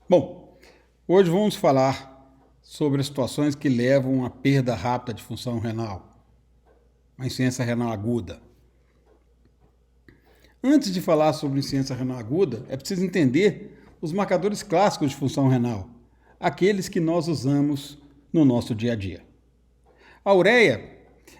Bom, hoje vamos falar sobre as situações que levam a perda rápida de função renal, uma insuficiência renal aguda. Antes de falar sobre insuficiência renal aguda, é preciso entender os marcadores clássicos de função renal, aqueles que nós usamos no nosso dia a dia. A ureia,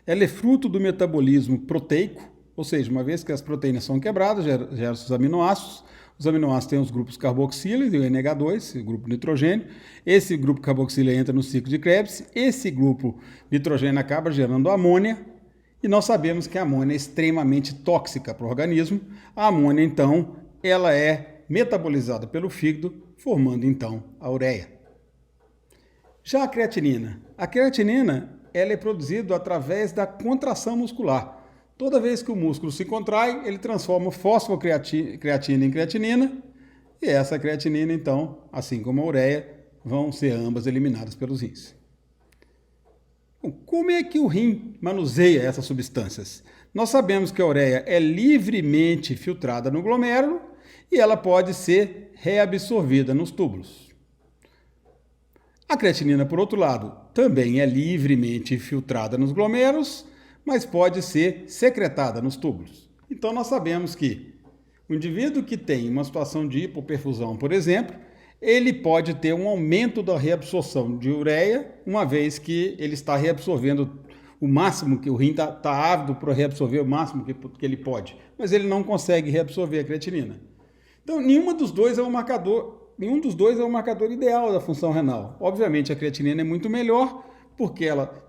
ela é fruto do metabolismo proteico, ou seja, uma vez que as proteínas são quebradas, geram os aminoácidos. Os aminoácidos têm os grupos carboxila e o NH2, o grupo nitrogênio. Esse grupo carboxila entra no ciclo de Krebs. Esse grupo nitrogênio acaba gerando amônia. E nós sabemos que a amônia é extremamente tóxica para o organismo. A amônia, então, ela é metabolizada pelo fígado, formando, então, a ureia. Já a creatinina. A creatinina ela é produzida através da contração muscular. Toda vez que o músculo se contrai, ele transforma fosfocreatina em creatinina, e essa creatinina, então, assim como a ureia, vão ser ambas eliminadas pelos rins. Bom, como é que o rim manuseia essas substâncias? Nós sabemos que a ureia é livremente filtrada no glomérulo e ela pode ser reabsorvida nos túbulos. A creatinina, por outro lado, também é livremente filtrada nos glomérulos, mas pode ser secretada nos túbulos. Então, nós sabemos que o indivíduo que tem uma situação de hipoperfusão, por exemplo, ele pode ter um aumento da reabsorção de ureia, uma vez que ele está reabsorvendo o máximo que o rim está ávido para reabsorver o máximo que ele pode, mas ele não consegue reabsorver a creatinina. Então, nenhum dos dois é um marcador ideal da função renal. Obviamente, a creatinina é muito melhor, porque ela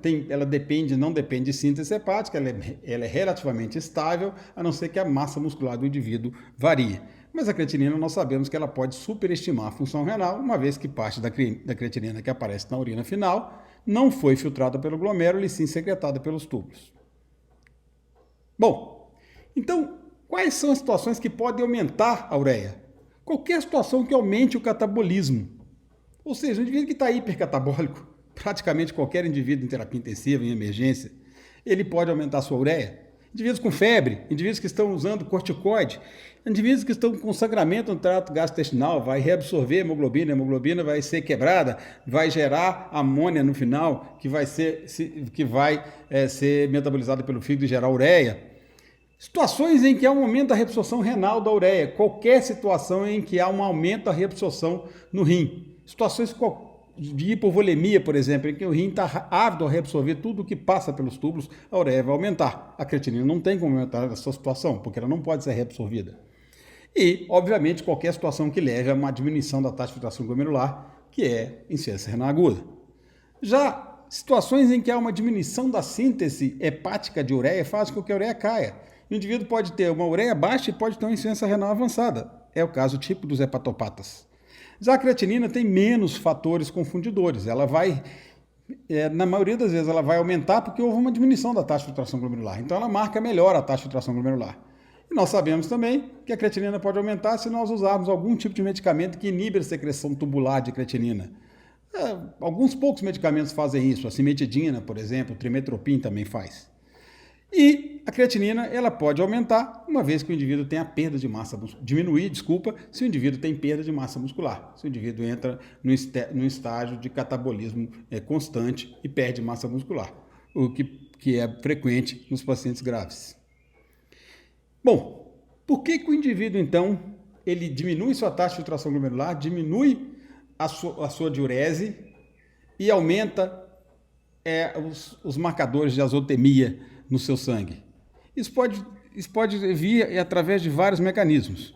não depende de síntese hepática, ela é relativamente estável, a não ser que a massa muscular do indivíduo varie. Mas a creatinina, nós sabemos que ela pode superestimar a função renal, uma vez que parte da creatinina que aparece na urina final não foi filtrada pelo glomérulo e sim secretada pelos túbulos. Bom, então, quais são as situações que podem aumentar a ureia? Qualquer situação que aumente o catabolismo. Ou seja, o indivíduo que está hipercatabólico, praticamente qualquer indivíduo em terapia intensiva, em emergência, ele pode aumentar a sua ureia. Indivíduos com febre, indivíduos que estão usando corticoide, indivíduos que estão com sangramento no trato gastrointestinal, vai reabsorver a hemoglobina vai ser quebrada, vai gerar amônia no final, que vai ser metabolizada pelo fígado e gerar ureia. Situações em que há um aumento da reabsorção renal da ureia, qualquer situação em que há um aumento da reabsorção no rim. Situações de hipovolemia, por exemplo, em que o rim está ávido a reabsorver tudo o que passa pelos túbulos, a ureia vai aumentar. A creatinina não tem como aumentar essa situação, porque ela não pode ser reabsorvida. E, obviamente, qualquer situação que leve a uma diminuição da taxa de filtração glomerular, que é insuficiência renal aguda. Já situações em que há uma diminuição da síntese hepática de ureia faz com que a ureia caia. O indivíduo pode ter uma ureia baixa e pode ter uma insuficiência renal avançada. É o caso típico dos hepatopatas. Já a creatinina tem menos fatores confundidores. Ela vai, na maioria das vezes, ela vai aumentar porque houve uma diminuição da taxa de filtração glomerular. Então, ela marca melhor a taxa de filtração glomerular. E nós sabemos também que a creatinina pode aumentar se nós usarmos algum tipo de medicamento que inibe a secreção tubular de creatinina. Alguns poucos medicamentos fazem isso. A cimetidina, por exemplo, o trimetoprim também faz. E a creatinina ela pode aumentar uma vez que o indivíduo tem a perda de massa muscular, se o indivíduo tem perda de massa muscular, se o indivíduo entra no estágio de catabolismo constante e perde massa muscular, o que é frequente nos pacientes graves. Bom, por que o indivíduo então ele diminui sua taxa de filtração glomerular, diminui a sua diurese e aumenta os marcadores de azotemia no seu sangue? Isso pode vir através de vários mecanismos.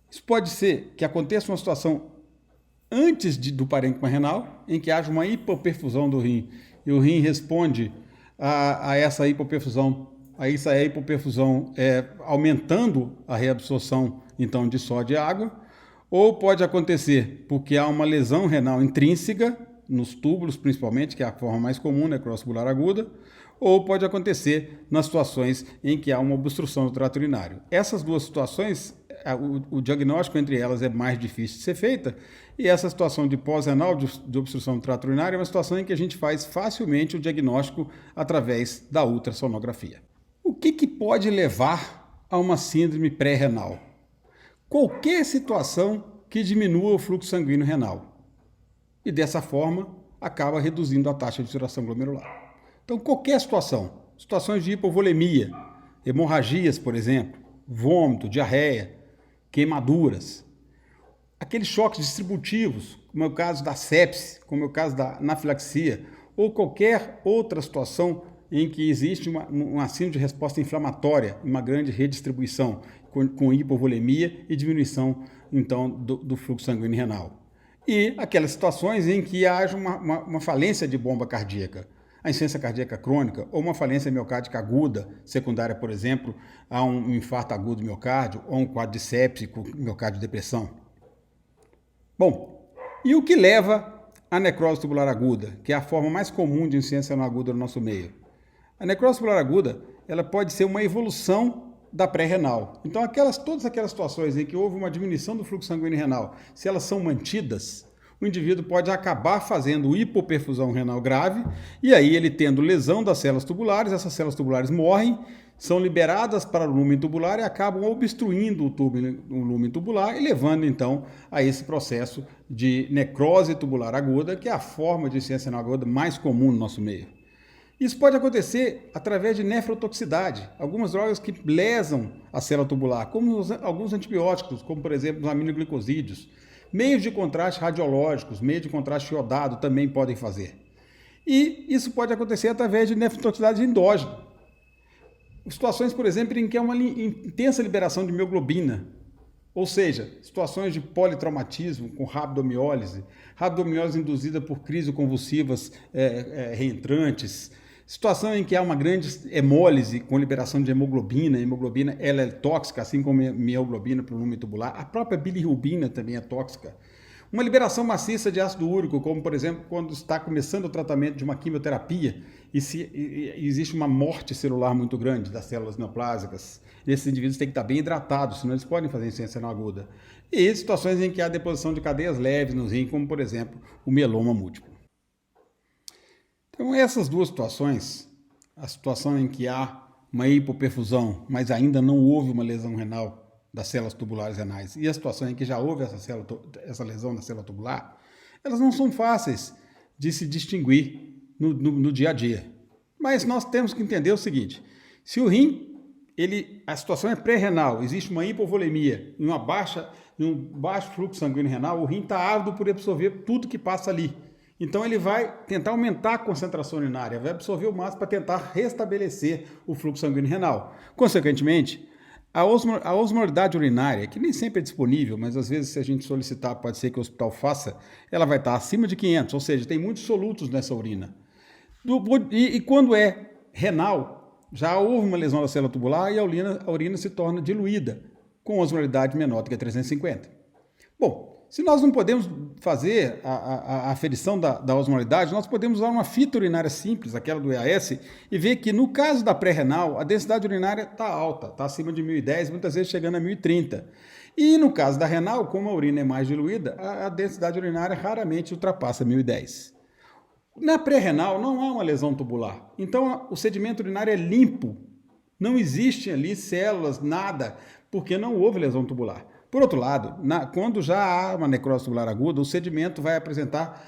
Isso pode ser que aconteça uma situação antes do parênquima renal, em que haja uma hipoperfusão do rim, e o rim responde a essa hipoperfusão, aumentando a reabsorção então de sódio e água, ou pode acontecer porque há uma lesão renal intrínseca, nos túbulos principalmente, que é a forma mais comum, necrose tubular aguda, ou pode acontecer nas situações em que há uma obstrução do trato urinário. Essas duas situações, o diagnóstico entre elas é mais difícil de ser feita, e essa situação de pós-renal, de obstrução do trato urinário, é uma situação em que a gente faz facilmente o diagnóstico através da ultrassonografia. O que pode levar a uma síndrome pré-renal? Qualquer situação que diminua o fluxo sanguíneo renal. E dessa forma, acaba reduzindo a taxa de filtração glomerular. Então, qualquer situação, situações de hipovolemia, hemorragias, por exemplo, vômito, diarreia, queimaduras, aqueles choques distributivos, como é o caso da sepse, como é o caso da anafilaxia, ou qualquer outra situação em que existe uma síndrome de resposta inflamatória, uma grande redistribuição com hipovolemia e diminuição, então, do fluxo sanguíneo renal. E aquelas situações em que haja uma falência de bomba cardíaca, a insuficiência cardíaca crônica ou uma falência miocárdica aguda, secundária, por exemplo, a um infarto agudo do miocárdio ou um quadro de sepse com miocardiodepressão. Bom, e o que leva à necrose tubular aguda, que é a forma mais comum de insuficiência renal aguda no nosso meio? A necrose tubular aguda, ela pode ser uma evolução da pré-renal. Então, todas aquelas situações em que houve uma diminuição do fluxo sanguíneo renal, se elas são mantidas, o indivíduo pode acabar fazendo hipoperfusão renal grave, e aí ele tendo lesão das células tubulares, essas células tubulares morrem, são liberadas para o lúmen tubular e acabam obstruindo o lúmen tubular e levando então a esse processo de necrose tubular aguda, que é a forma de insuficiência renal aguda mais comum no nosso meio. Isso pode acontecer através de nefrotoxicidade, algumas drogas que lesam a célula tubular, como alguns antibióticos, como por exemplo os aminoglicosídeos. Meios de contraste radiológicos, meios de contraste iodado também podem fazer. E isso pode acontecer através de nefrotoxicidade endógena. Situações, por exemplo, em que há uma intensa liberação de mioglobina, ou seja, situações de politraumatismo com rabdomiólise induzida por crises convulsivas reentrantes, situação em que há uma grande hemólise com liberação de hemoglobina, a hemoglobina ela é tóxica, assim como a mioglobina para o lúmen tubular, a própria bilirrubina também é tóxica. Uma liberação maciça de ácido úrico, como por exemplo quando está começando o tratamento de uma quimioterapia e existe uma morte celular muito grande das células neoplásicas. Esses indivíduos têm que estar bem hidratados, senão eles podem fazer insuficiência renal aguda. E situações em que há deposição de cadeias leves no rim, como por exemplo o mieloma múltiplo. Então essas duas situações, a situação em que há uma hipoperfusão, mas ainda não houve uma lesão renal das células tubulares renais, e a situação em que já houve essa lesão da célula tubular, elas não são fáceis de se distinguir no dia a dia. Mas nós temos que entender o seguinte: se o rim, a situação é pré-renal, existe uma hipovolemia e um baixo fluxo sanguíneo renal, o rim está ávido por absorver tudo que passa ali. Então ele vai tentar aumentar a concentração urinária, vai absorver o máximo para tentar restabelecer o fluxo sanguíneo renal. Consequentemente, a osmolaridade urinária, que nem sempre é disponível, mas às vezes se a gente solicitar, pode ser que o hospital faça, ela vai estar acima de 500, ou seja, tem muitos solutos nessa urina. E quando é renal, já houve uma lesão da célula tubular e a urina se torna diluída, com osmolaridade menor do que 350. Bom, se nós não podemos fazer a aferição da osmolaridade, nós podemos usar uma fita urinária simples, aquela do EAS, e ver que no caso da pré-renal, a densidade urinária está alta, está acima de 1010, muitas vezes chegando a 1030. E no caso da renal, como a urina é mais diluída, a densidade urinária raramente ultrapassa 1010. Na pré-renal não há uma lesão tubular, então o sedimento urinário é limpo, não existe ali células, nada, porque não houve lesão tubular. Por outro lado, quando já há uma necrose tubular aguda, o sedimento vai apresentar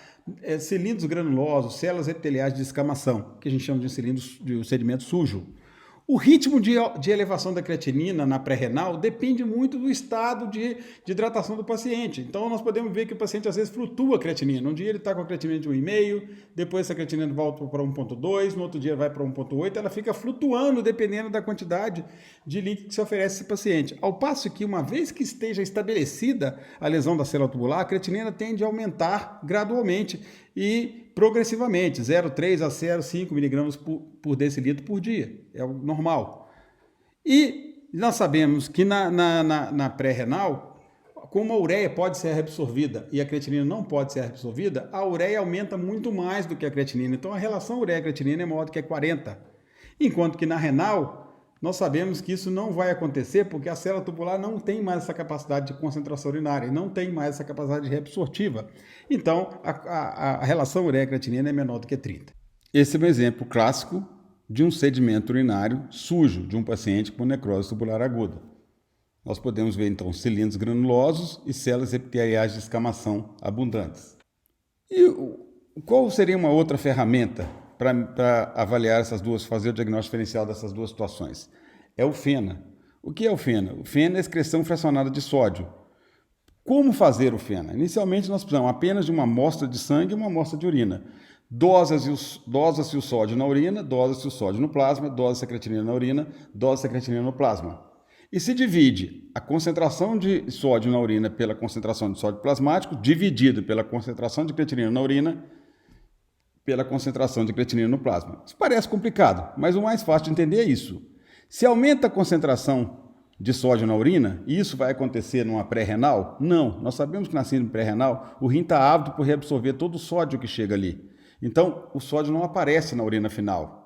cilindros granulosos, células epiteliais de descamação, que a gente chama de sedimento sujo. O ritmo de elevação da creatinina na pré-renal depende muito do estado de hidratação do paciente. Então, nós podemos ver que o paciente às vezes flutua a creatinina. Um dia ele está com a creatinina de 1,5, depois essa creatinina volta para 1,2, no outro dia vai para 1,8, ela fica flutuando dependendo da quantidade de líquido que se oferece a esse paciente. Ao passo que, uma vez que esteja estabelecida a lesão da célula tubular, a creatinina tende a aumentar gradualmente e progressivamente, 0,3 a 0,5 miligramas por decilitro por dia, é o normal. E nós sabemos que na pré-renal, como a ureia pode ser reabsorvida e a creatinina não pode ser reabsorvida, a ureia aumenta muito mais do que a creatinina. Então a relação ureia-creatinina é maior do que 40. Enquanto que na renal, nós sabemos que isso não vai acontecer porque a célula tubular não tem mais essa capacidade de concentração urinária, não tem mais essa capacidade reabsortiva. Então, a relação ureia-creatinina é menor do que 30. Esse é um exemplo clássico de um sedimento urinário sujo de um paciente com necrose tubular aguda. nós podemos ver então cilindros granulosos e células epiteliais de escamação abundantes. E qual seria uma outra ferramenta para avaliar essas duas, fazer o diagnóstico diferencial dessas duas situações? É o FENA. O que é o FENA? O FENA é a excreção fracionada de sódio. Como fazer o FENA? Inicialmente nós precisamos apenas de uma amostra de sangue e uma amostra de urina. Dosa-se o sódio na urina, dosa-se o sódio no plasma, dosa-se a creatinina na urina, dosa-se a creatinina no plasma. E se divide a concentração de sódio na urina pela concentração de sódio plasmático, dividido pela concentração de creatinina na urina, pela concentração de creatinina no plasma. Isso parece complicado, mas o mais fácil de entender é isso. Se aumenta a concentração de sódio na urina, e isso vai acontecer numa pré-renal? Não. Nós sabemos que na síndrome pré-renal, o rim está ávido por reabsorver todo o sódio que chega ali. Então, o sódio não aparece na urina final.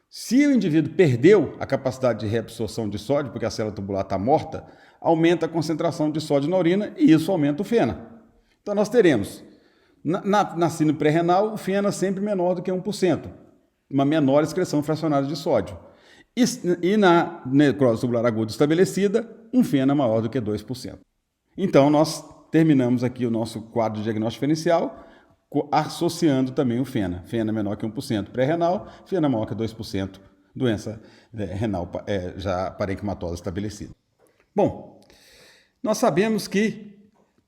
Se o indivíduo perdeu a capacidade de reabsorção de sódio, porque a célula tubular está morta, aumenta a concentração de sódio na urina e isso aumenta o FENA. Então, nós teremos, na síndrome pré-renal, o FENA sempre menor do que 1%, uma menor excreção fracionada de sódio. E na necrose tubular aguda estabelecida, um FENA maior do que 2%. Então, nós terminamos aqui o nosso quadro de diagnóstico diferencial, associando também o FENA. FENA menor que 1% pré-renal, FENA maior que 2%, doença renal já parenquimatosa estabelecida. Bom, nós sabemos que,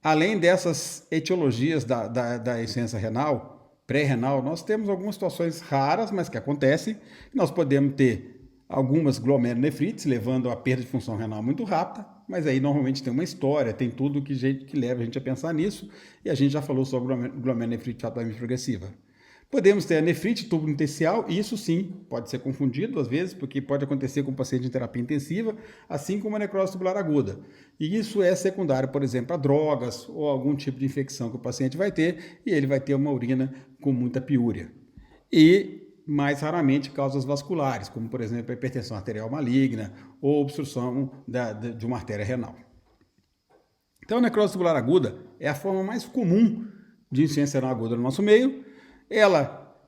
além dessas etiologias da insuficiência renal, pré-renal, nós temos algumas situações raras, mas que acontecem. Nós podemos ter algumas glomerulonefrites, levando a perda de função renal muito rápida, mas aí normalmente tem uma história, tem tudo que leva a gente a pensar nisso, e a gente já falou sobre glomerulonefrite fatalmente progressiva. Podemos ter a nefrite tubulointersticial, e isso sim pode ser confundido às vezes, porque pode acontecer com o paciente em terapia intensiva, assim como a necrose tubular aguda. E isso é secundário, por exemplo, a drogas ou algum tipo de infecção que o paciente vai ter, e ele vai ter uma urina com muita piúria. E mais raramente causas vasculares, como por exemplo a hipertensão arterial maligna ou obstrução de uma artéria renal. Então a necrose tubular aguda é a forma mais comum de insuficiência renal aguda no nosso meio.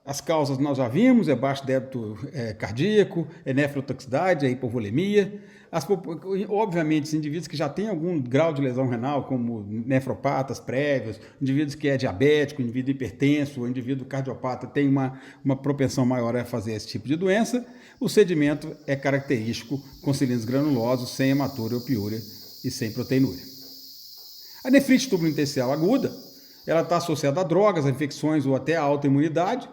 As causas nós já vimos, é baixo débito cardíaco, é nefrotoxicidade, é hipovolemia. Obviamente, os indivíduos que já têm algum grau de lesão renal, como nefropatas prévios, indivíduos que é diabético, indivíduo hipertenso, indivíduo cardiopata, tem uma propensão maior a fazer esse tipo de doença. O sedimento é característico com cilindros granulosos, sem hematúria ou piúria e sem proteinúria. A nefrite tubulointersticial aguda, ela está associada a drogas, a infecções ou até a autoimunidade.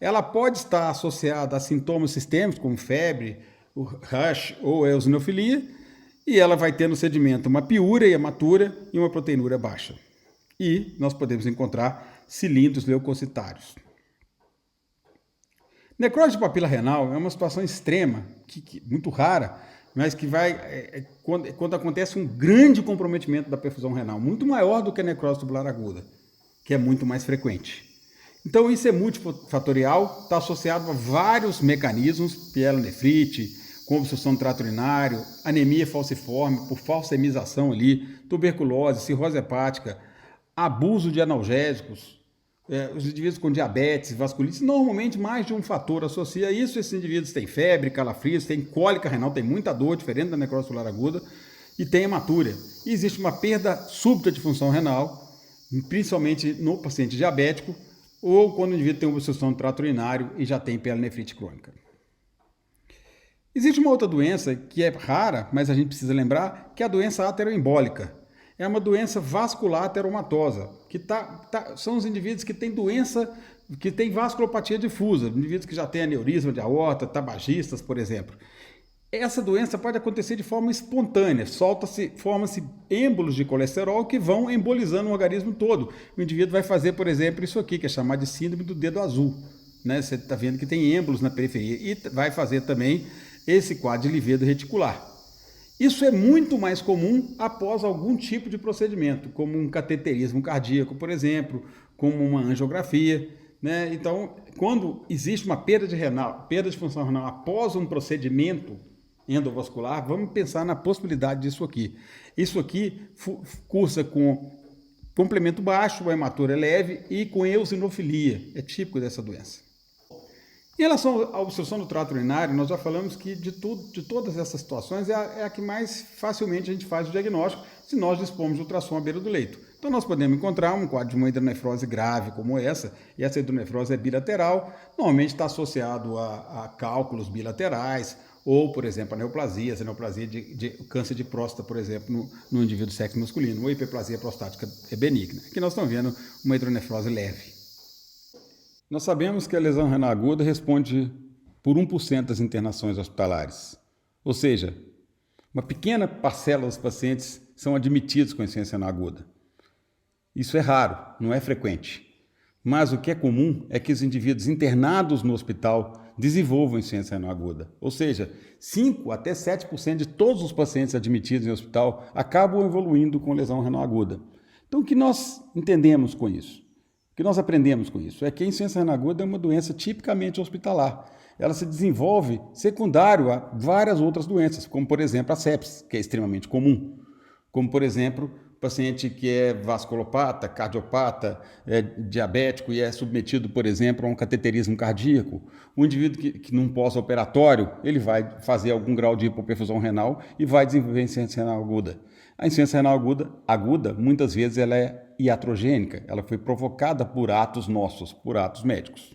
Ela pode estar associada a sintomas sistêmicos, como febre, o rash ou a eosinofilia, e ela vai ter no sedimento uma piúria e hematura e uma proteinúria baixa. E nós podemos encontrar cilindros leucocitários. Necrose de papila renal é uma situação extrema, muito rara, mas que vai quando acontece um grande comprometimento da perfusão renal, muito maior do que a necrose tubular aguda, que é muito mais frequente. Então isso é multifatorial, está associado a vários mecanismos, pielonefrite, com obstrução do trato urinário, anemia falciforme por falsa hemização ali, tuberculose, cirrose hepática, abuso de analgésicos, os indivíduos com diabetes, vasculite, normalmente mais de um fator associa isso. Esses indivíduos têm febre, calafrios, têm cólica renal, têm muita dor, diferente da necrose tubular aguda, e tem hematúria. E existe uma perda súbita de função renal, principalmente no paciente diabético, ou quando o indivíduo tem obstrução do trato urinário e já tem pielonefrite crônica. Existe uma outra doença que é rara, mas a gente precisa lembrar, que é a doença ateroembólica. É uma doença vascular ateromatosa, que são os indivíduos que têm doença, que têm vasculopatia difusa, indivíduos que já têm aneurisma de aorta, tabagistas, por exemplo. Essa doença pode acontecer de forma espontânea, forma-se êmbolos de colesterol que vão embolizando o organismo todo. O indivíduo vai fazer, por exemplo, isso aqui, que é chamado de síndrome do dedo azul. Né? Você está vendo que tem êmbolos na periferia e vai fazer também esse quadro de livedo reticular. Isso é muito mais comum após algum tipo de procedimento, como um cateterismo cardíaco, por exemplo, como uma angiografia. Né? Então, quando existe uma perda de função renal após um procedimento endovascular, vamos pensar na possibilidade disso aqui. Isso aqui cursa com complemento baixo, a hematura leve e com eosinofilia. É típico dessa doença. Em relação à obstrução do trato urinário, nós já falamos que de todas essas situações é a que mais facilmente a gente faz o diagnóstico se nós dispomos de ultrassom à beira do leito. Então nós podemos encontrar um quadro de uma hidronefrose grave como essa, e essa hidronefrose é bilateral, normalmente está associado a cálculos bilaterais, ou, por exemplo, a neoplasias, de câncer de próstata, por exemplo, no indivíduo do sexo masculino, ou hiperplasia prostática é benigna. Aqui nós estamos vendo uma hidronefrose leve. Nós sabemos que a lesão renal aguda responde por 1% das internações hospitalares. Ou seja, uma pequena parcela dos pacientes são admitidos com insuficiência renal aguda. Isso é raro, não é frequente. Mas o que é comum é que os indivíduos internados no hospital desenvolvam insuficiência renal aguda. Ou seja, 5 até 7% de todos os pacientes admitidos em hospital acabam evoluindo com lesão renal aguda. Então, o que nós entendemos com isso? O que nós aprendemos com isso é que a insuficiência renal aguda é uma doença tipicamente hospitalar. Ela se desenvolve secundário a várias outras doenças, como, por exemplo, a sepsis, que é extremamente comum. Como, por exemplo, paciente que é vasculopata, cardiopata, diabético e é submetido, por exemplo, a um cateterismo cardíaco. Um indivíduo que num pós-operatório, ele vai fazer algum grau de hipoperfusão renal e vai desenvolver insuficiência renal aguda. A insuficiência renal aguda, muitas vezes, ela é iatrogênica, ela foi provocada por atos nossos, por atos médicos.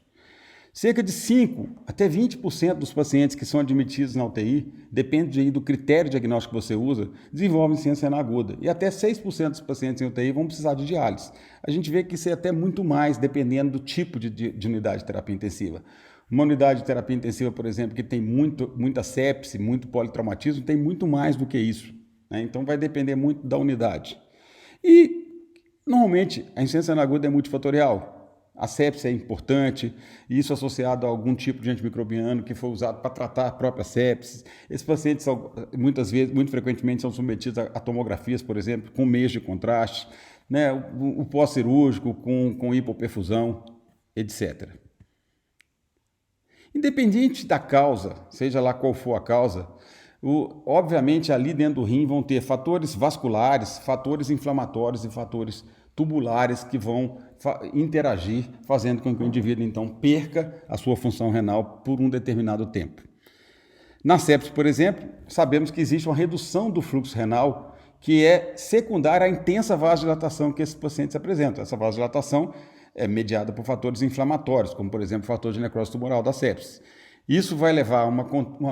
Cerca de 5 até 20% dos pacientes que são admitidos na UTI, depende do critério diagnóstico que você usa, desenvolvem insuficiência renal aguda. E até 6% dos pacientes em UTI vão precisar de diálise. A gente vê que isso é até muito mais, dependendo do tipo de unidade de terapia intensiva. Uma unidade de terapia intensiva, por exemplo, que tem muita sepse, muito politraumatismo, tem muito mais do que isso. Então vai depender muito da unidade. E normalmente a insuficiência renal aguda é multifatorial. A sepse é importante, isso associado a algum tipo de antimicrobiano que foi usado para tratar a própria sepse. Esses pacientes muito frequentemente são submetidos a tomografias, por exemplo, com meios de contraste, o pós-cirúrgico com hipoperfusão, etc. Independente da causa, seja lá qual for a causa, obviamente ali dentro do rim vão ter fatores vasculares, fatores inflamatórios e fatores tubulares que vão interagir, fazendo com que o indivíduo então perca a sua função renal por um determinado tempo. Na sepse, por exemplo, sabemos que existe uma redução do fluxo renal que é secundária à intensa vasodilatação que esses pacientes apresentam. Essa vasodilatação é mediada por fatores inflamatórios, como por exemplo o fator de necrose tumoral da sepse. Isso vai levar a uma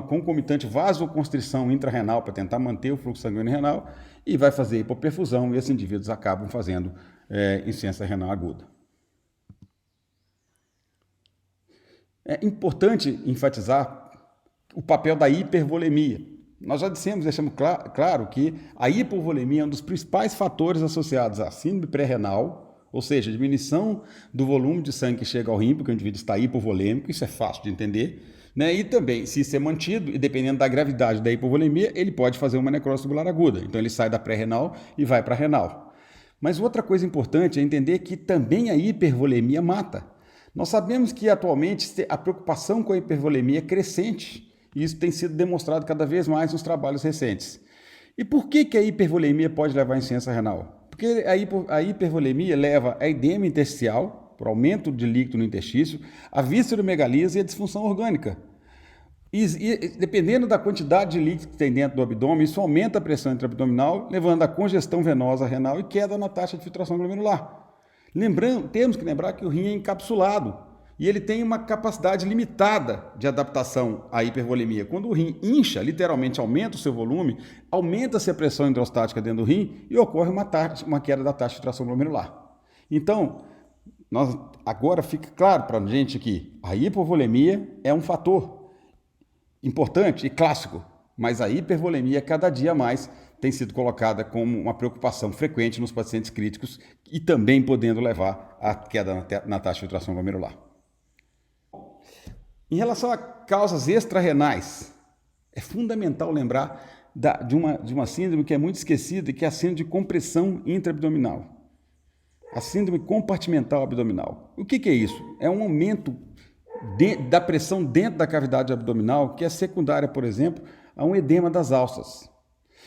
concomitante vasoconstrição intrarrenal para tentar manter o fluxo sanguíneo renal e vai fazer hipoperfusão e esses indivíduos acabam fazendo insuficiência renal aguda. É importante enfatizar o papel da hipervolemia. Nós já deixamos claro que a hipovolemia é um dos principais fatores associados à síndrome pré-renal, ou seja, diminuição do volume de sangue que chega ao rim, porque o indivíduo está hipovolêmico, isso é fácil de entender. E também, se isso é mantido, e dependendo da gravidade da hipovolemia, ele pode fazer uma necrose tubular aguda. Então ele sai da pré-renal e vai para a renal. Mas outra coisa importante é entender que também a hipervolemia mata. Nós sabemos que atualmente a preocupação com a hipervolemia é crescente, e isso tem sido demonstrado cada vez mais nos trabalhos recentes. E por que a hipervolemia pode levar à insuficiência renal? Porque a hipervolemia leva a edema intersticial, por aumento de líquido no intestino, a visceromegalise e a disfunção orgânica. E dependendo da quantidade de líquido que tem dentro do abdômen, isso aumenta a pressão intraabdominal, levando a congestão venosa renal e queda na taxa de filtração glomerular. Temos que lembrar que o rim é encapsulado e ele tem uma capacidade limitada de adaptação à hipervolemia. Quando o rim incha, literalmente aumenta o seu volume, aumenta-se a pressão hidrostática dentro do rim e ocorre uma queda da taxa de filtração glomerular. Então, agora fica claro para a gente que a hipovolemia é um fator importante e clássico, mas a hipervolemia cada dia mais tem sido colocada como uma preocupação frequente nos pacientes críticos e também podendo levar à queda na taxa de filtração glomerular. Em relação a causas extrarrenais, é fundamental lembrar de uma síndrome que é muito esquecida, que é a síndrome de compressão intraabdominal. A síndrome compartimental abdominal. O que é isso? É um aumento da pressão dentro da cavidade abdominal que é secundária, por exemplo, a um edema das alças.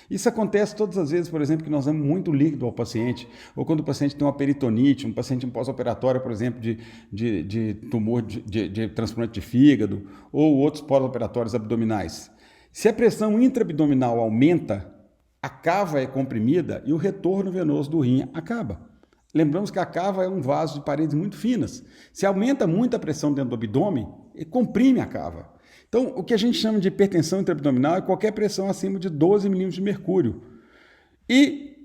Isso acontece todas as vezes, por exemplo, que nós damos muito líquido ao paciente, ou quando o paciente tem uma peritonite, um paciente em pós-operatório, por exemplo, de tumor de transplante de fígado, ou outros pós-operatórios abdominais. Se a pressão intraabdominal aumenta, a cava é comprimida e o retorno venoso do rim acaba. Lembramos que a cava é um vaso de paredes muito finas. Se aumenta muito a pressão dentro do abdômen, comprime a cava. Então, o que a gente chama de hipertensão intraabdominal é qualquer pressão acima de 12 milímetros de mercúrio. E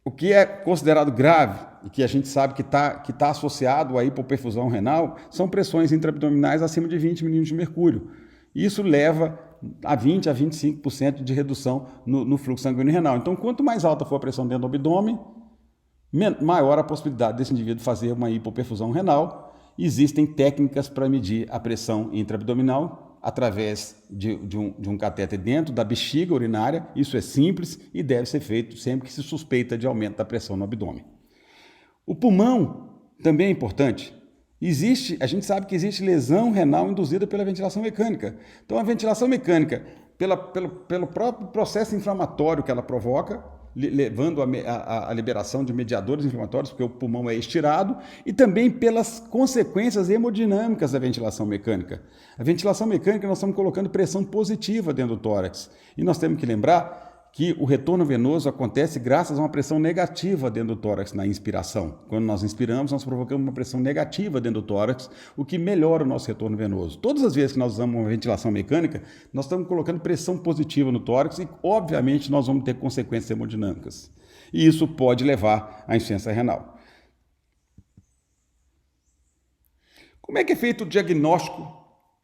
o que é considerado grave, e que a gente sabe que tá associado à hipoperfusão renal, são pressões intraabdominais acima de 20 milímetros de mercúrio. Isso leva a 20 a 25% de redução no fluxo sanguíneo renal. Então, quanto mais alta for a pressão dentro do abdômen, maior a possibilidade desse indivíduo fazer uma hipoperfusão renal. Existem técnicas para medir a pressão intraabdominal através de um catéter dentro da bexiga urinária. Isso é simples e deve ser feito sempre que se suspeita de aumento da pressão no abdômen. O pulmão também é importante. A gente sabe que existe lesão renal induzida pela ventilação mecânica. Então, a ventilação mecânica, pelo próprio processo inflamatório que ela provoca, levando a liberação de mediadores inflamatórios, porque o pulmão é estirado, e também pelas consequências hemodinâmicas da ventilação mecânica. A ventilação mecânica, nós estamos colocando pressão positiva dentro do tórax. E nós temos que lembrar que o retorno venoso acontece graças a uma pressão negativa dentro do tórax na inspiração. Quando nós inspiramos, nós provocamos uma pressão negativa dentro do tórax, o que melhora o nosso retorno venoso. Todas as vezes que nós usamos uma ventilação mecânica, nós estamos colocando pressão positiva no tórax e, obviamente, nós vamos ter consequências hemodinâmicas. E isso pode levar à insuficiência renal. Como é que é feito o diagnóstico,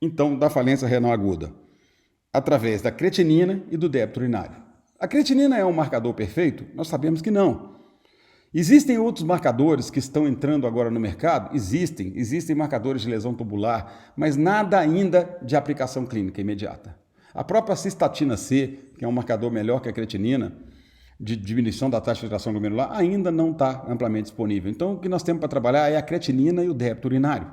então, da falência renal aguda? Através da creatinina e do débito urinário. A creatinina é um marcador perfeito? Nós sabemos que não. Existem outros marcadores que estão entrando agora no mercado? Existem marcadores de lesão tubular, mas nada ainda de aplicação clínica imediata. A própria cistatina C, que é um marcador melhor que a creatinina, de diminuição da taxa de filtração glomerular, ainda não está amplamente disponível. Então, o que nós temos para trabalhar é a creatinina e o débito urinário.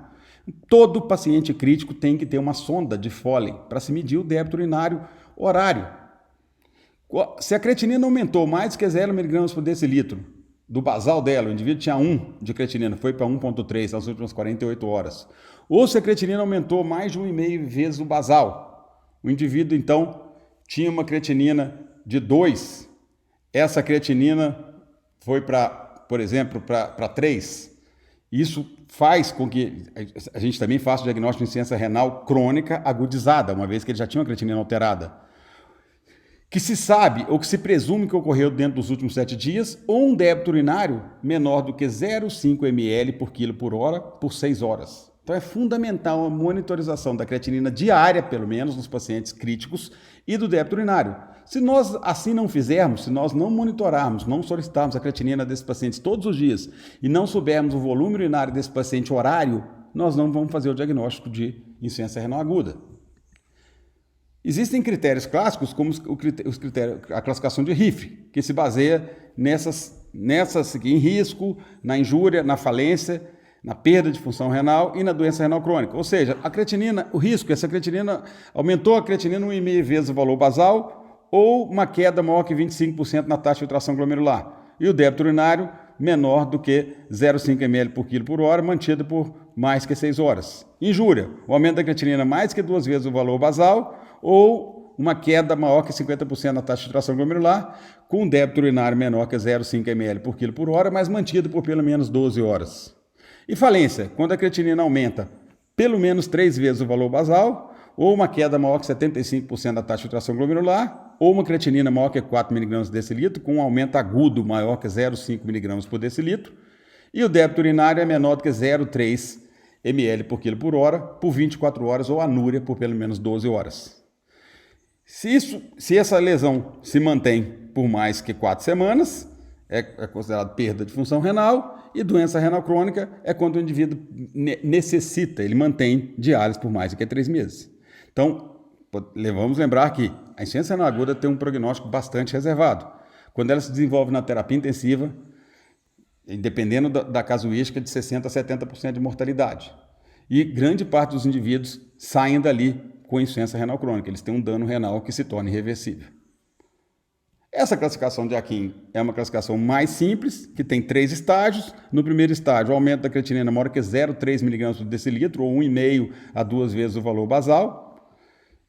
Todo paciente crítico tem que ter uma sonda de Foley para se medir o débito urinário horário. Se a creatinina aumentou mais que 0 mg por decilitro do basal dela, o indivíduo tinha 1 de creatinina, foi para 1,3 nas últimas 48 horas. Ou se a creatinina aumentou mais de 1,5 vezes o basal, o indivíduo então tinha uma creatinina de 2, essa creatinina foi para, por exemplo, para 3. Isso faz com que a gente também faça o diagnóstico de insuficiência renal crônica agudizada, uma vez que ele já tinha uma creatinina alterada, que se sabe ou que se presume que ocorreu dentro dos últimos 7 dias, ou um débito urinário menor do que 0,5 ml por quilo por hora por 6 horas. Então é fundamental a monitorização da creatinina diária, pelo menos, nos pacientes críticos e do débito urinário. Se nós assim não fizermos, se nós não monitorarmos, não solicitarmos a creatinina desses pacientes todos os dias e não soubermos o volume urinário desse paciente horário, nós não vamos fazer o diagnóstico de insuficiência renal aguda. Existem critérios clássicos, como a classificação de RIF, que se baseia nessas em risco, na injúria, na falência, na perda de função renal e na doença renal crônica. Ou seja, a creatinina, o risco, essa creatinina aumentou a creatinina 1,5 vezes o valor basal ou uma queda maior que 25% na taxa de filtração glomerular. E o débito urinário menor do que 0,5 ml por quilo por hora, mantido por mais que 6 horas. Injúria, o aumento da creatinina mais que 2 vezes o valor basal ou uma queda maior que 50% na taxa de filtração glomerular, com um débito urinário menor que 0,5 ml por quilo por hora, mas mantido por pelo menos 12 horas. E falência, quando a creatinina aumenta pelo menos 3 vezes o valor basal, ou uma queda maior que 75% da taxa de filtração glomerular, ou uma creatinina maior que 4 mg por decilitro, com um aumento agudo maior que 0,5 mg por decilitro, e o débito urinário é menor do que 0,3 ml por quilo por hora, por 24 horas, ou anúria por pelo menos 12 horas. Se essa lesão se mantém por mais que 4 semanas, é considerado perda de função renal, e doença renal crônica é quando o indivíduo necessita, ele mantém diálise por mais do que 3 meses. Então, vamos lembrar que a insuficiência renal aguda tem um prognóstico bastante reservado. Quando ela se desenvolve na terapia intensiva, dependendo da casuística, de 60% a 70% de mortalidade. E grande parte dos indivíduos saem dali com insuficiência renal crônica. Eles têm um dano renal que se torna irreversível. Essa classificação de Akin é uma classificação mais simples, que tem 3 estágios. No primeiro estágio, o aumento da creatinina maior que 0,3 mg por decilitro, ou 1,5 a 2 vezes o valor basal.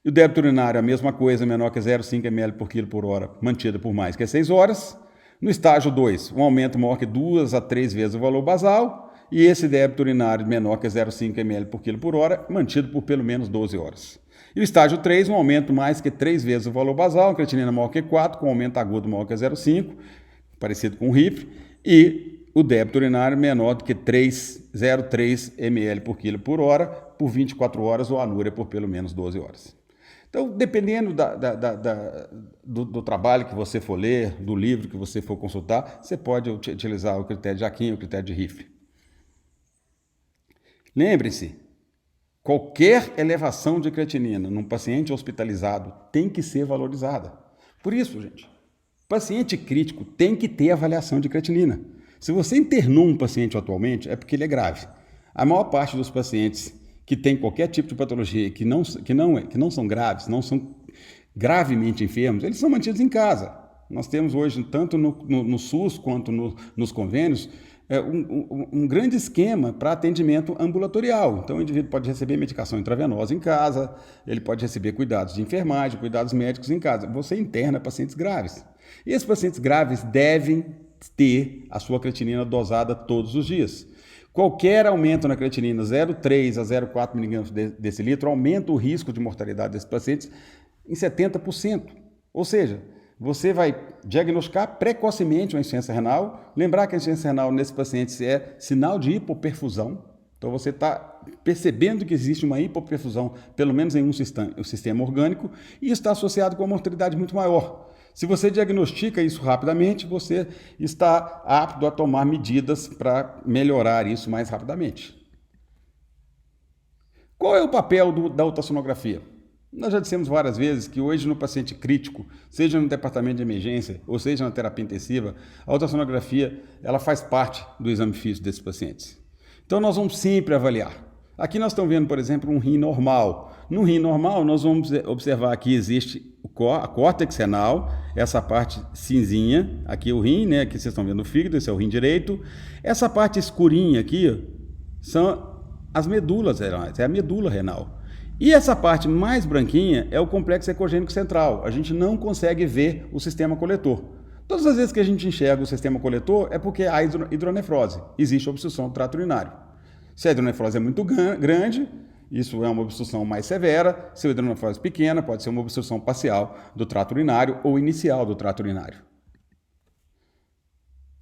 E o débito urinário, a mesma coisa, menor que 0,5 ml por quilo por hora, mantida por mais que 6 horas. No estágio 2, um aumento maior que 2 a 3 vezes o valor basal. E esse débito urinário menor que 0,5 ml por quilo por hora, mantido por pelo menos 12 horas. E o estágio 3, um aumento mais que 3 vezes o valor basal, creatinina maior que 4, com aumento agudo maior que 0,5, parecido com o RIF, e o débito urinário menor do que 0,3 ml por quilo por hora, por 24 horas, ou anúria por pelo menos 12 horas. Então, dependendo do trabalho que você for ler, do livro que você for consultar, você pode utilizar o critério de Akin ou o critério de RIF. Lembre-se, qualquer elevação de creatinina num paciente hospitalizado tem que ser valorizada. Por isso, gente, paciente crítico tem que ter avaliação de creatinina. Se você internou um paciente atualmente, é porque ele é grave. A maior parte dos pacientes que tem qualquer tipo de patologia que não são graves, não são gravemente enfermos, eles são mantidos em casa. Nós temos hoje, tanto no SUS quanto nos convênios, um grande esquema para atendimento ambulatorial. Então, o indivíduo pode receber medicação intravenosa em casa, ele pode receber cuidados de enfermagem, cuidados médicos em casa. Você interna pacientes graves. E esses pacientes graves devem ter a sua creatinina dosada todos os dias. Qualquer aumento na creatinina, 0,3 a 0,4 mg por decilitro, aumenta o risco de mortalidade desses pacientes em 70%. Ou seja, você vai diagnosticar precocemente uma insuficiência renal. Lembrar que a insuficiência renal nesses pacientes é sinal de hipoperfusão. Então, você está percebendo que existe uma hipoperfusão, pelo menos em um sistema orgânico, e está associado com uma mortalidade muito maior. Se você diagnostica isso rapidamente, você está apto a tomar medidas para melhorar isso mais rapidamente. Qual é o papel da ultrassonografia? Nós já dissemos várias vezes que hoje no paciente crítico, seja no departamento de emergência ou seja na terapia intensiva, a ultrassonografia ela faz parte do exame físico desses pacientes. Então nós vamos sempre avaliar. Aqui nós estamos vendo, por exemplo, um rim normal. No rim normal, nós vamos observar que existe a córtex renal, essa parte cinzinha, aqui é o rim, né? Aqui vocês estão vendo o fígado, esse é o rim direito. Essa parte escurinha aqui são as medulas renais, é a medula renal. E essa parte mais branquinha é o complexo ecogênico central. A gente não consegue ver o sistema coletor. Todas as vezes que a gente enxerga o sistema coletor é porque há hidronefrose, existe obstrução do trato urinário. Se a hidronefrose é muito grande, isso é uma obstrução mais severa. Se a hidronefrose é pequena, pode ser uma obstrução parcial do trato urinário ou inicial do trato urinário.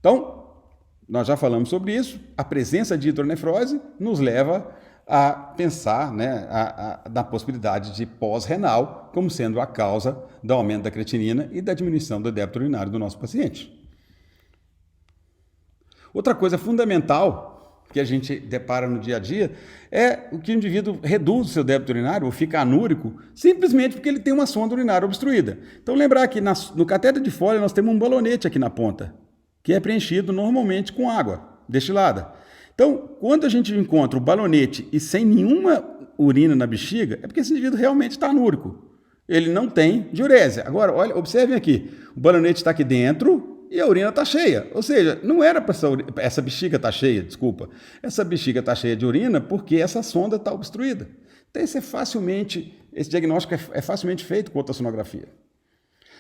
Então, nós já falamos sobre isso. A presença de hidronefrose nos leva a pensar, né, na possibilidade de pós-renal como sendo a causa do aumento da creatinina e da diminuição do débito urinário do nosso paciente. Outra coisa fundamental que a gente depara no dia a dia é o que o indivíduo reduz o seu débito urinário ou fica anúrico simplesmente porque ele tem uma sonda urinária obstruída. Então lembrar que no catéter de Foley nós temos um balonete aqui na ponta, que é preenchido normalmente com água destilada. Então, quando a gente encontra o balonete e sem nenhuma urina na bexiga, é porque esse indivíduo realmente está anúrico. Ele não tem diurésia. Agora, olha, observem aqui, o balonete está aqui dentro e a urina está cheia. Ou seja, não era para essa bexiga estar cheia, desculpa. Essa bexiga está cheia de urina porque essa sonda está obstruída. Então, esse diagnóstico é facilmente feito com ultrassonografia.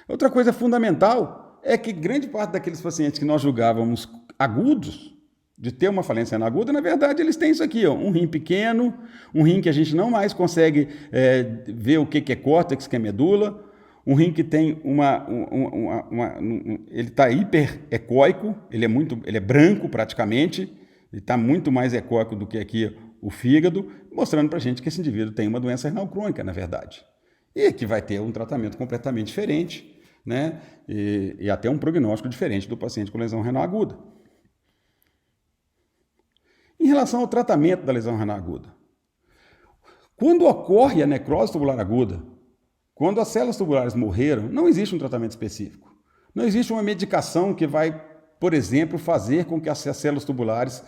Outra coisa fundamental é que grande parte daqueles pacientes que nós julgávamos agudos, de ter uma falência renal aguda, na verdade eles têm isso aqui, ó, um rim pequeno, um rim que a gente não mais consegue ver o que é córtex, que é medula, um rim que tem ele está hiperecóico, ele é branco praticamente, ele está muito mais ecóico do que aqui o fígado, mostrando para a gente que esse indivíduo tem uma doença renal crônica, na verdade, e que vai ter um tratamento completamente diferente, né? E até um prognóstico diferente do paciente com lesão renal aguda. Em relação ao tratamento da lesão renal aguda, quando ocorre a necrose tubular aguda, quando as células tubulares morreram, não existe um tratamento específico. Não existe uma medicação que vai, por exemplo, fazer com que as células tubulares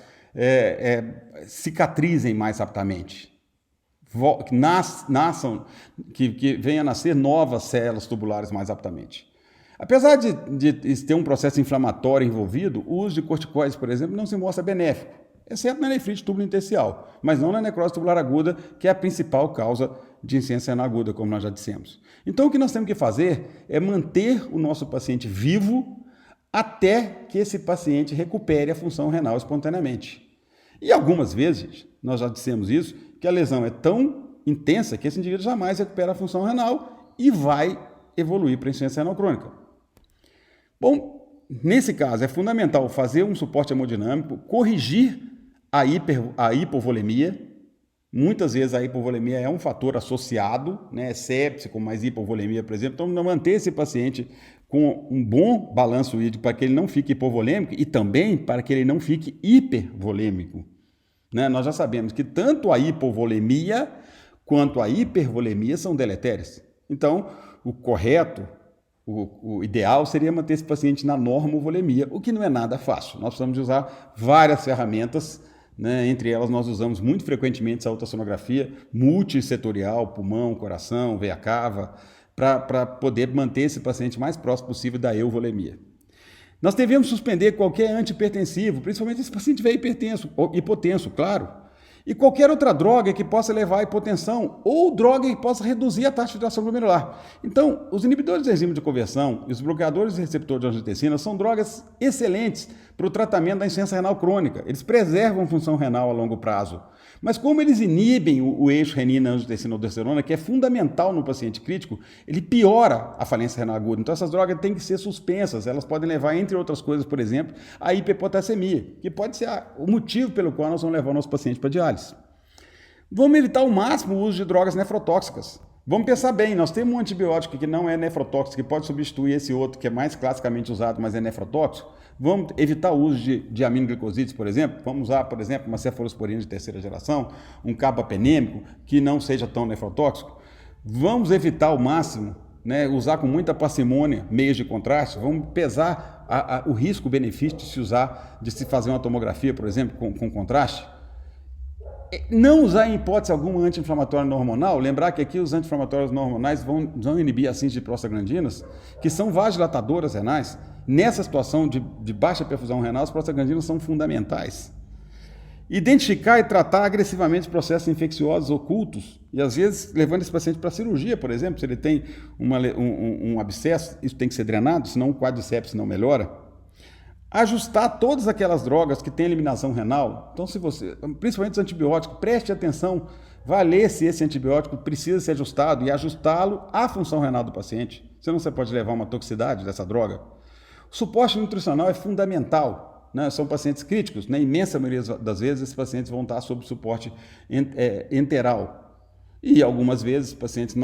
cicatrizem mais rapidamente. Que venham a nascer novas células tubulares mais rapidamente. Apesar de ter um processo inflamatório envolvido, o uso de corticoides, por exemplo, não se mostra benéfico, exceto na nefrite túbulo-intersticial, mas não na necrose tubular aguda, que é a principal causa de insuficiência renal aguda, como nós já dissemos. Então, o que nós temos que fazer é manter o nosso paciente vivo até que esse paciente recupere a função renal espontaneamente. E algumas vezes, nós já dissemos isso, que a lesão é tão intensa que esse indivíduo jamais recupera a função renal e vai evoluir para a insuficiência renal crônica. Bom, nesse caso é fundamental fazer um suporte hemodinâmico, corrigir a hipovolemia. Muitas vezes a hipovolemia é um fator associado, né, séptico, mais hipovolemia, por exemplo. Então, manter esse paciente com um bom balanço hídrico para que ele não fique hipovolêmico e também para que ele não fique hipervolêmico. Né? Nós já sabemos que tanto a hipovolemia quanto a hipervolemia são deletérias. Então, o correto, o ideal seria manter esse paciente na normovolemia, o que não é nada fácil. Nós precisamos de usar várias ferramentas, né? Entre elas nós usamos muito frequentemente a ultrassonografia multissetorial, pulmão, coração, veia cava, para poder manter esse paciente mais próximo possível da euvolemia. Nós devemos suspender qualquer antihipertensivo, principalmente se esse paciente estiver hipotenso, claro. E qualquer outra droga que possa levar à hipotensão ou droga que possa reduzir a taxa de filtração glomerular. Então, os inibidores de enzima de conversão e os bloqueadores de receptor de angiotensina são drogas excelentes para o tratamento da insuficiência renal crônica. Eles preservam a função renal a longo prazo. Mas como eles inibem o eixo renina-angiotensina-aldosterona, que é fundamental no paciente crítico, ele piora a falência renal aguda. Então essas drogas têm que ser suspensas. Elas podem levar, entre outras coisas, por exemplo, a hiperpotassemia, que pode ser o motivo pelo qual nós vamos levar o nosso paciente para diálise. Vamos evitar ao máximo o uso de drogas nefrotóxicas. Vamos pensar bem, nós temos um antibiótico que não é nefrotóxico, que pode substituir esse outro que é mais classicamente usado, mas é nefrotóxico. Vamos evitar o uso de aminoglicosídeos, por exemplo. Vamos usar, por exemplo, uma cefalosporina de terceira geração, um carbapenêmico que não seja tão nefrotóxico. Vamos evitar ao máximo, né, usar com muita parcimônia meios de contraste. Vamos pesar o risco-benefício de se fazer uma tomografia, por exemplo, com contraste. Não usar em hipótese alguma anti-inflamatória não hormonal, lembrar que aqui os anti-inflamatórios não hormonais vão inibir a síntese de prostaglandinas, que são vasodilatadoras renais. Nessa situação de baixa perfusão renal, as prostaglandinas são fundamentais. Identificar e tratar agressivamente os processos infecciosos ocultos, e às vezes levando esse paciente para cirurgia, por exemplo, se ele tem um abscesso, isso tem que ser drenado, senão o quadro de sepsis não melhora. Ajustar todas aquelas drogas que têm eliminação renal. Então, se você, principalmente os antibióticos, preste atenção, vai ler se esse antibiótico precisa ser ajustado e ajustá-lo à função renal do paciente. Senão você pode levar uma toxicidade dessa droga. O suporte nutricional é fundamental, né? São pacientes críticos, na imensa maioria das vezes esses pacientes vão estar sob suporte enteral. E algumas vezes pacientes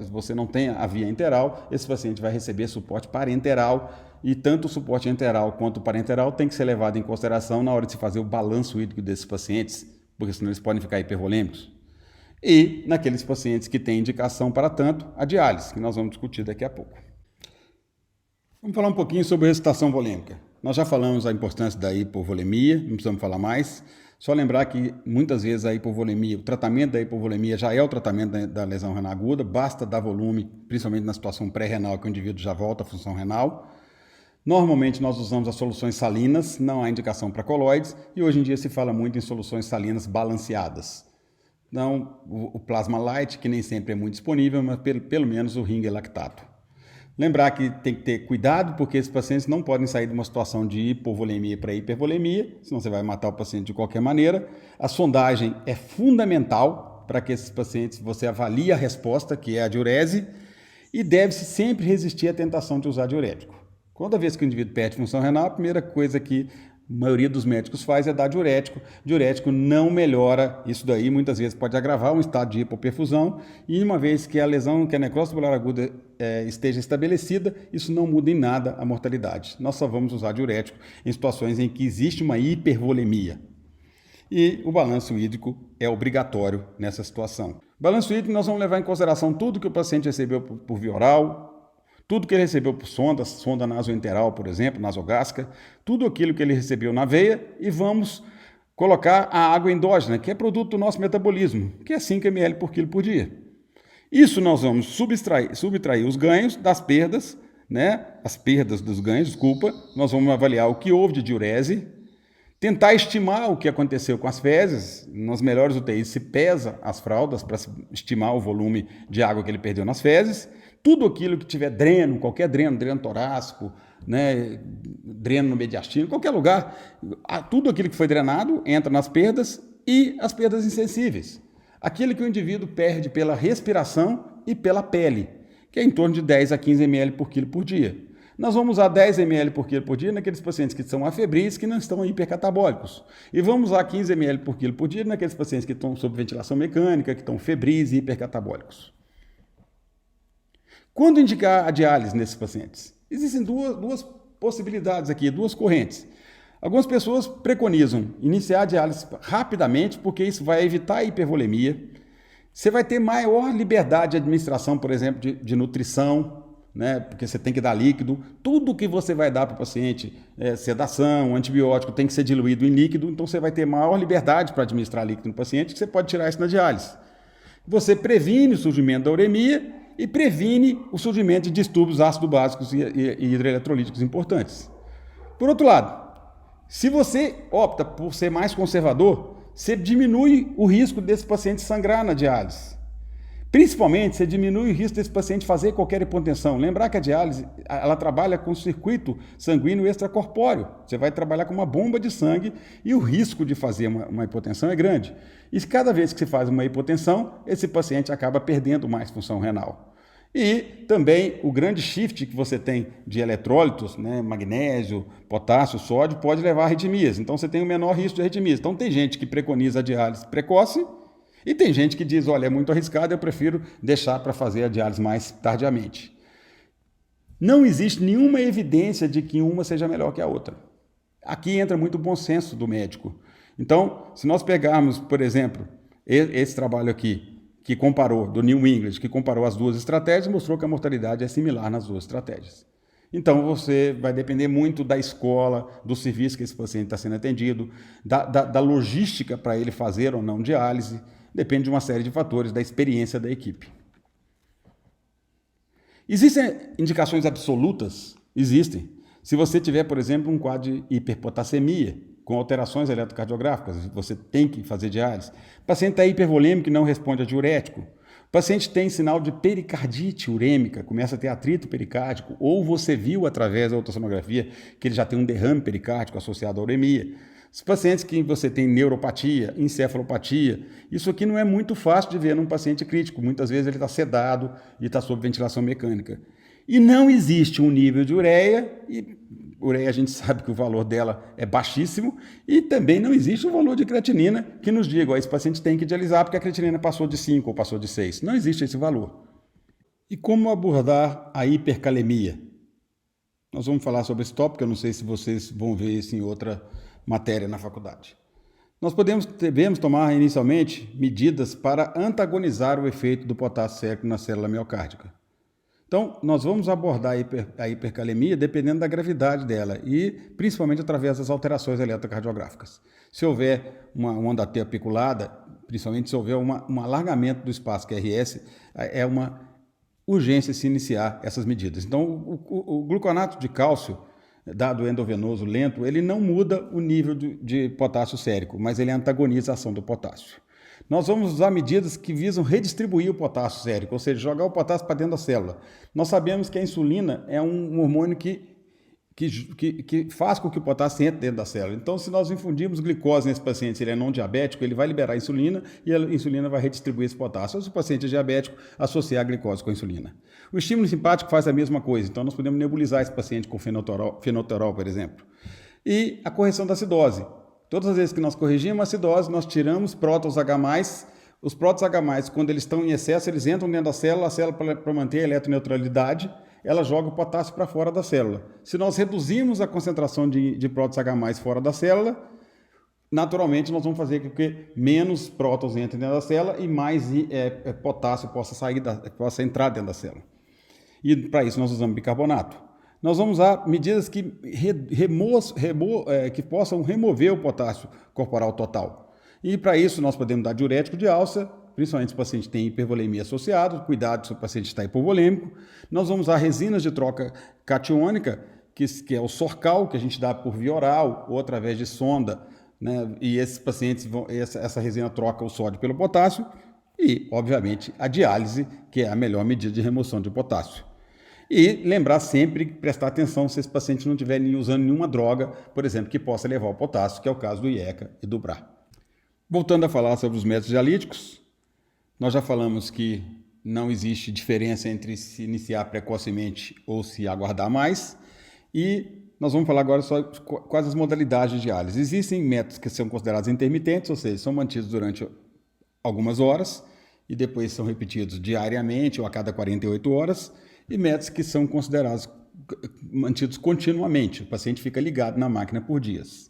você não tem a via enteral, esse paciente vai receber suporte parenteral, e tanto o suporte enteral quanto o parenteral tem que ser levado em consideração na hora de se fazer o balanço hídrico desses pacientes, porque senão eles podem ficar hipervolêmicos. E naqueles pacientes que têm indicação para tanto, a diálise, que nós vamos discutir daqui a pouco. Vamos falar um pouquinho sobre a ressuscitação volêmica. Nós já falamos da importância da hipovolemia, não precisamos falar mais. Só lembrar que muitas vezes a hipovolemia, o tratamento da hipovolemia já é o tratamento da lesão renal aguda, basta dar volume, principalmente na situação pré-renal, que o indivíduo já volta à função renal. Normalmente nós usamos as soluções salinas, não há indicação para coloides, e hoje em dia se fala muito em soluções salinas balanceadas. Então, o plasma light, que nem sempre é muito disponível, mas pelo menos o ring lactato. Lembrar que tem que ter cuidado, porque esses pacientes não podem sair de uma situação de hipovolemia para hipervolemia, senão você vai matar o paciente de qualquer maneira. A sondagem é fundamental para que esses pacientes, você avalie a resposta, que é a diurese, e deve-se sempre resistir à tentação de usar diurético. Toda vez que o indivíduo perde função renal, a primeira coisa que a maioria dos médicos faz é dar diurético. Diurético não melhora isso daí, muitas vezes pode agravar um estado de hipoperfusão, e uma vez que a lesão, que a necrose tubular aguda esteja estabelecida, isso não muda em nada a mortalidade. Nós só vamos usar diurético em situações em que existe uma hipervolemia. E o balanço hídrico é obrigatório nessa situação. Balanço hídrico, nós vamos levar em consideração tudo que o paciente recebeu por via oral, tudo que ele recebeu por sonda nasoenteral, por exemplo, nasogástrica, tudo aquilo que ele recebeu na veia, e vamos colocar a água endógena, que é produto do nosso metabolismo, que é 5 ml por quilo por dia. Isso nós vamos subtrair os ganhos das perdas né, as perdas dos ganhos, desculpa, nós vamos avaliar o que houve de diurese, tentar estimar o que aconteceu com as fezes. Nas melhores UTIs se pesa as fraldas para estimar o volume de água que ele perdeu nas fezes. Tudo aquilo que tiver dreno, qualquer dreno, dreno torácico, né, dreno no mediastino, qualquer lugar, tudo aquilo que foi drenado entra nas perdas e as perdas insensíveis. Aquilo que o indivíduo perde pela respiração e pela pele, que é em torno de 10 a 15 ml por quilo por dia. Nós vamos usar 10 ml por quilo por dia naqueles pacientes que são afebris, que não estão hipercatabólicos. E vamos usar 15 ml por quilo por dia naqueles pacientes que estão sob ventilação mecânica, que estão febris e hipercatabólicos. Quando indicar a diálise nesses pacientes? Existem duas possibilidades aqui, duas correntes. Algumas pessoas preconizam iniciar a diálise rapidamente, porque isso vai evitar a hipervolemia. Você vai ter maior liberdade de administração, por exemplo, de nutrição, né? Porque você tem que dar líquido. Tudo que você vai dar para o paciente, sedação, antibiótico, tem que ser diluído em líquido, então você vai ter maior liberdade para administrar líquido no paciente, que você pode tirar isso na diálise. Você previne o surgimento da uremia e previne o surgimento de distúrbios ácido-básicos e hidroeletrolíticos importantes. Por outro lado, se você opta por ser mais conservador, você diminui o risco desse paciente sangrar na diálise. Principalmente, você diminui o risco desse paciente fazer qualquer hipotensão. Lembrar que a diálise, ela trabalha com circuito sanguíneo extracorpóreo. Você vai trabalhar com uma bomba de sangue e o risco de fazer uma hipotensão é grande. E cada vez que você faz uma hipotensão, esse paciente acaba perdendo mais função renal. E também o grande shift que você tem de eletrólitos, né, magnésio, potássio, sódio, pode levar a arritmias. Então você tem o menor risco de arritmias. Então tem gente que preconiza a diálise precoce e tem gente que diz, olha, é muito arriscado, eu prefiro deixar para fazer a diálise mais tardiamente. Não existe nenhuma evidência de que uma seja melhor que a outra. Aqui entra muito o bom senso do médico. Então, se nós pegarmos, por exemplo, esse trabalho aqui, que comparou, do New England, que comparou as duas estratégias, mostrou que a mortalidade é similar nas duas estratégias. Então, você vai depender muito da escola, do serviço que esse paciente está sendo atendido, da logística para ele fazer ou não diálise, depende de uma série de fatores, da experiência da equipe. Existem indicações absolutas? Existem. Se você tiver, por exemplo, um quadro de hiperpotassemia, com alterações eletrocardiográficas, você tem que fazer diálise. O paciente está hipervolêmico e não responde a diurético. O paciente tem sinal de pericardite urêmica, começa a ter atrito pericárdico, ou você viu através da ultrassonografia que ele já tem um derrame pericárdico associado à uremia. Os pacientes que você tem neuropatia, encefalopatia, isso aqui não é muito fácil de ver num paciente crítico. Muitas vezes ele está sedado e está sob ventilação mecânica. E não existe um nível de ureia, e ureia a gente sabe que o valor dela é baixíssimo, e também não existe um valor de creatinina que nos diga, ó, esse paciente tem que dialisar porque a creatinina passou de 5 ou passou de 6. Não existe esse valor. E como abordar a hipercalemia? Nós vamos falar sobre esse tópico, eu não sei se vocês vão ver isso em outra matéria na faculdade. Nós devemos tomar inicialmente medidas para antagonizar o efeito do potássio sérico na célula miocárdica. Então, nós vamos abordar a hipercalemia dependendo da gravidade dela e principalmente através das alterações eletrocardiográficas. Se houver uma onda T apiculada, principalmente se houver um alargamento do espaço QRS, é uma urgência se iniciar essas medidas. Então, o gluconato de cálcio, dado endovenoso lento, ele não muda o nível de potássio sérico, mas ele antagoniza a ação do potássio. Nós vamos usar medidas que visam redistribuir o potássio sérico, ou seja, jogar o potássio para dentro da célula. Nós sabemos que a insulina é um hormônio que faz com que o potássio entre dentro da célula. Então, se nós infundirmos glicose nesse paciente, se ele é não diabético, ele vai liberar a insulina e a insulina vai redistribuir esse potássio. Ou se o paciente é diabético, associar a glicose com a insulina. O estímulo simpático faz a mesma coisa, então nós podemos nebulizar esse paciente com fenoterol, por exemplo. E a correção da acidose. Todas as vezes que nós corrigimos a acidose, nós tiramos prótons H+. Os prótons H+, quando eles estão em excesso, eles entram dentro da célula, para manter a eletroneutralidade, ela joga o potássio para fora da célula. Se nós reduzirmos a concentração de prótons H+, fora da célula, naturalmente nós vamos fazer com que menos prótons entrem dentro da célula e mais potássio possa entrar dentro da célula. E para isso nós usamos bicarbonato. Nós vamos usar medidas que possam remover o potássio corporal total. E para isso nós podemos dar diurético de alça, principalmente se o paciente tem hipervolemia associada, cuidado se o paciente está hipovolêmico. Nós vamos usar resinas de troca catiônica, que é o Sorcal, que a gente dá por via oral ou através de sonda, né? E esses pacientes, essa resina troca o sódio pelo potássio e, obviamente, a diálise, que é a melhor medida de remoção de potássio. E lembrar sempre, prestar atenção se esse paciente não estiver usando nenhuma droga, por exemplo, que possa levar ao potássio, que é o caso do IECA e do BRA. Voltando a falar sobre os métodos dialíticos, nós já falamos que não existe diferença entre se iniciar precocemente ou se aguardar mais. E nós vamos falar agora só quais as modalidades de diálise. Existem métodos que são considerados intermitentes, ou seja, são mantidos durante algumas horas e depois são repetidos diariamente ou a cada 48 horas, e métodos que são considerados mantidos continuamente. O paciente fica ligado na máquina por dias.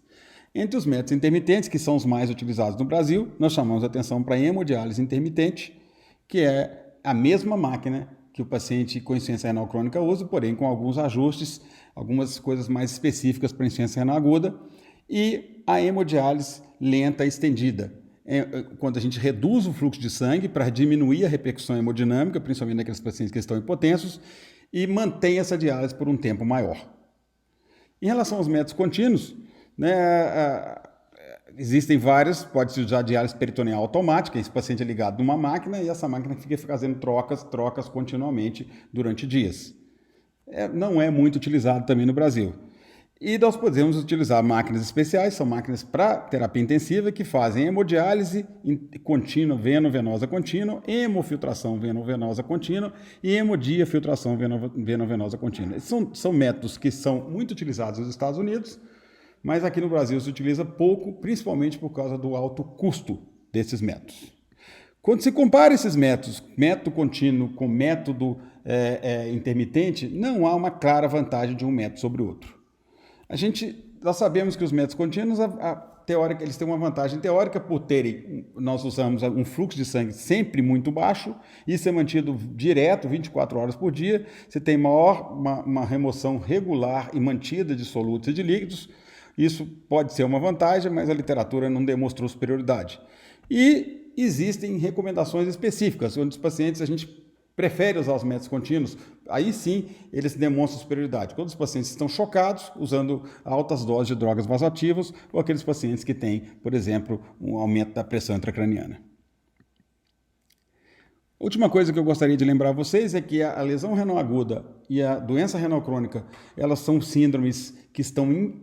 Entre os métodos intermitentes, que são os mais utilizados no Brasil, nós chamamos a atenção para a hemodiálise intermitente, que é a mesma máquina que o paciente com insuficiência renal crônica usa, porém com alguns ajustes, algumas coisas mais específicas para insuficiência renal aguda, e a hemodiálise lenta estendida, quando a gente reduz o fluxo de sangue para diminuir a repercussão hemodinâmica, principalmente naqueles pacientes que estão hipotensos, e mantém essa diálise por um tempo maior. Em relação aos métodos contínuos, né, existem vários, pode-se usar diálise peritoneal automática, esse paciente é ligado numa máquina e essa máquina fica fazendo trocas continuamente durante dias. Não é muito utilizado também no Brasil. E nós podemos utilizar máquinas especiais, são máquinas para terapia intensiva que fazem hemodiálise contínua, veno-venosa contínua, hemofiltração veno-venosa contínua e hemodiafiltração veno-venosa contínua. São métodos que são muito utilizados nos Estados Unidos, mas aqui no Brasil se utiliza pouco, principalmente por causa do alto custo desses métodos. Quando se compara esses métodos, método contínuo com método intermitente, não há uma clara vantagem de um método sobre o outro. Nós sabemos que os métodos contínuos, eles têm uma vantagem teórica por nós usamos um fluxo de sangue sempre muito baixo, isso é mantido direto, 24 horas por dia, você tem uma remoção regular e mantida de solutos e de líquidos. Isso pode ser uma vantagem, mas a literatura não demonstrou superioridade. E existem recomendações específicas, onde os pacientes a gente prefere usar os métodos contínuos, aí sim eles demonstram superioridade. Quando os pacientes estão chocados, usando altas doses de drogas vasoativas, ou aqueles pacientes que têm, por exemplo, um aumento da pressão intracraniana. Última coisa que eu gostaria de lembrar a vocês é que a lesão renal aguda e a doença renal crônica, elas são síndromes que estão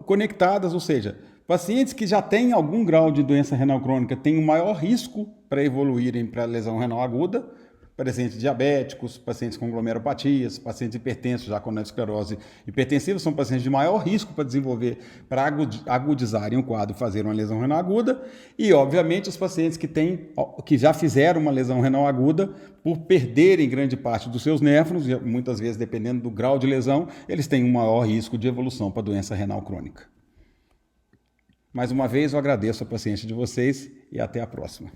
conectadas, ou seja, pacientes que já têm algum grau de doença renal crônica têm um maior risco para evoluírem para lesão renal aguda, pacientes diabéticos, pacientes com glomerulopatias, pacientes hipertensos, já com esclerose hipertensiva, são pacientes de maior risco para desenvolver, para agudizarem o quadro e fazer uma lesão renal aguda, e obviamente os pacientes que já fizeram uma lesão renal aguda, por perderem grande parte dos seus néfrons, e muitas vezes dependendo do grau de lesão, eles têm um maior risco de evolução para a doença renal crônica. Mais uma vez eu agradeço a paciência de vocês e até a próxima.